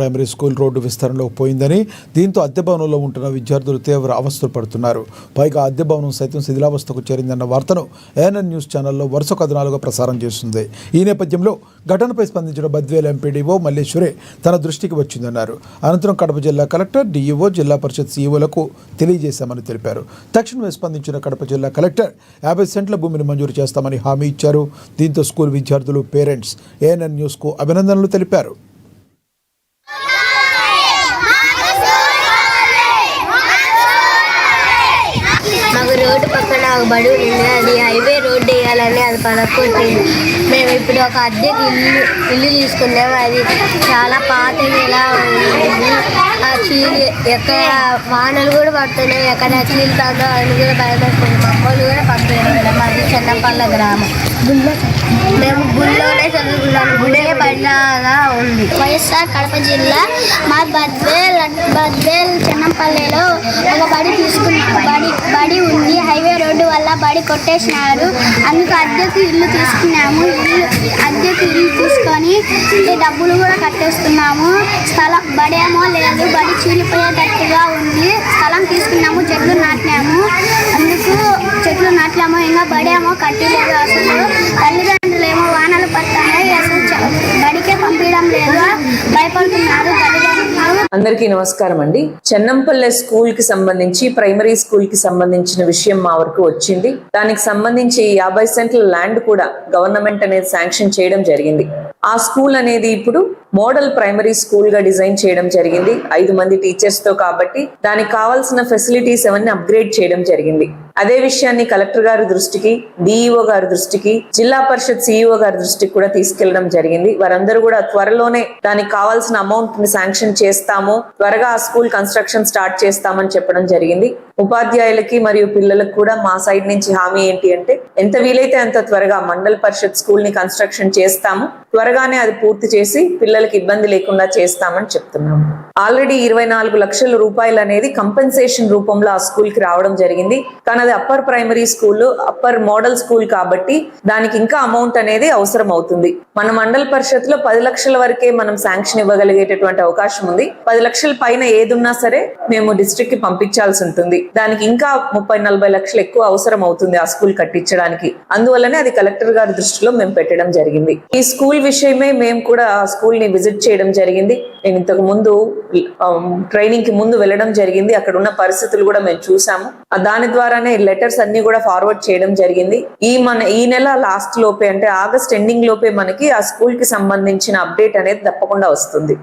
Primary school road విస్తరణలోకి పోయిందని, దీంతో అద్దె భవనంలో ఉంటున్న విద్యార్థులు తీవ్ర అవస్థలు పడుతున్నారు. పైగా అద్దె భవనం సైతం శిథిలావస్థకు చేరిందన్న వార్తను ఏఎన్ఎన్ న్యూస్ ఛానల్లో వరుస కథనాలుగా ప్రసారం చేస్తుంది. ఈ నేపథ్యంలో ఘటనపై స్పందించిన బద్వేల్ ఎంపీడీఓ మల్లేశ్వరే తన దృష్టికి వచ్చిందన్నారు. అనంతరం కడప జిల్లా కలెక్టర్, డీఈఓ, జిల్లా పరిషత్ సీఈఓలకు తెలియజేశామని తెలిపారు. తక్షణమే స్పందించిన కడప జిల్లా కలెక్టర్ 50 సెంట్ల భూమిని మంజూరు చేస్తామని హామీ ఇచ్చారు. దీంతో స్కూల్ విద్యార్థులు, పేరెంట్స్ ఏఎన్ఎన్ న్యూస్కు అభినందనలు తెలిపారు. రోడ్డు పక్కన ఒక బడి ఉంది, అది హైవే రోడ్డు వేయాలని అది పడకొట్టింది. మేము ఇప్పుడు ఒక అద్దెకి ఇల్లు తీసుకున్నాము. అది చాలా పాతగా ఉంది. ఆ చీలి ఎక్కడ వానలు కూడా పడుతున్నాయి, ఎక్కడ చీలుతుందో అని కూడా భయపడుతుంది. మమ్మల్ని కూడా పంపించడం. మాది చెన్నపల్ల గ్రామం. మేము గుళ్ళోనే చదువుకున్నాము. గుడే పడిలాగా ఉంది. వైఎస్ఆర్ కడప జిల్లా మా బద్వేల్ చెన్నంపల్లిలో ఒక బడి బడి ఉంది. హైవే రోడ్డు వల్ల బడి కొట్టేసినారు. అందుకు అద్దెకి ఇల్లు తీసుకున్నాము. అద్దెకి ఇల్లు తీసుకొని డబ్బులు కూడా కట్టేస్తున్నాము. స్థలం బడేమో లేదు, బడి చీలిపోయేటట్టుగా ఉంది. స్థలం తీసుకున్నాము, చెట్లు నాటినాము. అందుకు చెట్లు నాటలేమో, ఇంకా బడేమో కట్టలేదు. అసలు తల్లిదండ్రులేమో వానలు పడుతున్నాయి, అసలు బడికే పంపించడం లేదు, భయపడుతున్నారు తల్లిదండ్రులు. అందరికీ నమస్కారం అండి. చెన్నంపల్లె స్కూల్ కి సంబంధించి, ప్రైమరీ స్కూల్ కి సంబంధించిన విషయం మా వరకు వచ్చింది. దానికి సంబంధించి 50 సెంట్ల ల్యాండ్ కూడా గవర్నమెంట్ అనేది శాంక్షన్ చేయడం జరిగింది. ఆ స్కూల్ అనేది ఇప్పుడు మోడల్ ప్రైమరీ స్కూల్ గా డిజైన్ చేయడం జరిగింది. 5 మంది టీచర్స్ తో, కాబట్టి దానికి కావాల్సిన ఫెసిలిటీస్ అవన్నీ అప్గ్రేడ్ చేయడం జరిగింది. అదే విషయాన్ని కలెక్టర్ గారి దృష్టికి, డిఈఓ గారి దృష్టికి, జిల్లా పరిషత్ సిఇఓ గారి దృష్టికి కూడా తీసుకెళ్లడం జరిగింది. వారందరూ కూడా త్వరలోనే దానికి కావాల్సిన అమౌంట్ ని శాంక్షన్ చేస్తాము, త్వరగా ఆ స్కూల్ కన్స్ట్రక్షన్ స్టార్ట్ చేస్తామని చెప్పడం జరిగింది. ఉపాధ్యాయులకి మరియు పిల్లలకు కూడా మా సైడ్ నుంచి హామీ ఏంటి అంటే, ఎంత వీలైతే అంత త్వరగా మండల్ పరిషత్ స్కూల్ ని కన్స్ట్రక్షన్ చేస్తాము, త్వరగానే అది పూర్తి చేసి పిల్లలకి ఇబ్బంది లేకుండా చేస్తామని చెప్తున్నాము. ఆల్రెడీ 24 లక్షల రూపాయలు అనేది కంపెన్సేషన్ రూపంలో ఆ స్కూల్ కి రావడం జరిగింది. కానీ అది upper primary school, upper model school కాబట్టి దానికి ఇంకా అమౌంట్ అనేది అవసరం అవుతుంది. మన మండల్ పరిషత్ లో 10 లక్షల వరకే మనం శాంక్షన్ ఇవ్వగలిగేటటువంటి అవకాశం ఉంది. 10 లక్షల పైన ఏదున్నా సరే మేము డిస్ట్రిక్ట్ కి పంపించాల్సి ఉంటుంది. దానికి ఇంకా 30-40 లక్షలు ఎక్కువ అవసరం అవుతుంది ఆ స్కూల్ కట్టించడానికి. అందువల్లనే అది కలెక్టర్ గారి దృష్టిలో మేము పెట్టడం జరిగింది. ఈ స్కూల్ విషయమే మేము కూడా ఆ స్కూల్ ని విజిట్ చేయడం జరిగింది. నేను ఇంతకు ముందు ట్రైనింగ్ కి ముందు వెళ్ళడం జరిగింది. అక్కడ ఉన్న పరిస్థితులు కూడా మేము చూసాము. దాని ద్వారానే లెటర్స్ అన్ని కూడా ఫార్వర్డ్ చేయడం జరిగింది. ఈ నెల లాస్ట్ లోపే, అంటే ఆగస్ట్ ఎండింగ్ లోపే మనకి ఆ స్కూల్ కి సంబంధించిన అప్డేట్ అనేది తప్పకుండా వస్తుంది.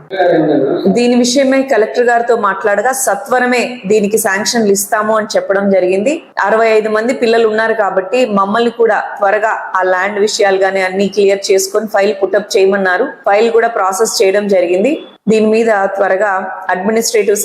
దీని విషయమై కలెక్టర్ గారితో మాట్లాడగా సత్వరమే దీనికి శాంక్షన్లు ఇస్తాము అని చెప్పడం జరిగింది. 65 మంది పిల్లలు ఉన్నారు కాబట్టి మమ్మల్ని కూడా త్వరగా ఆ ల్యాండ్ విషయాలు గానీ అన్ని క్లియర్ చేసుకొని ఫైల్ పుటప్ చేయమన్నారు. ఫైల్ కూడా ప్రాసెస్ చేయడం జరిగింది. దీని మీద త్వరగా అడ్మినిస్ట్రేటివ్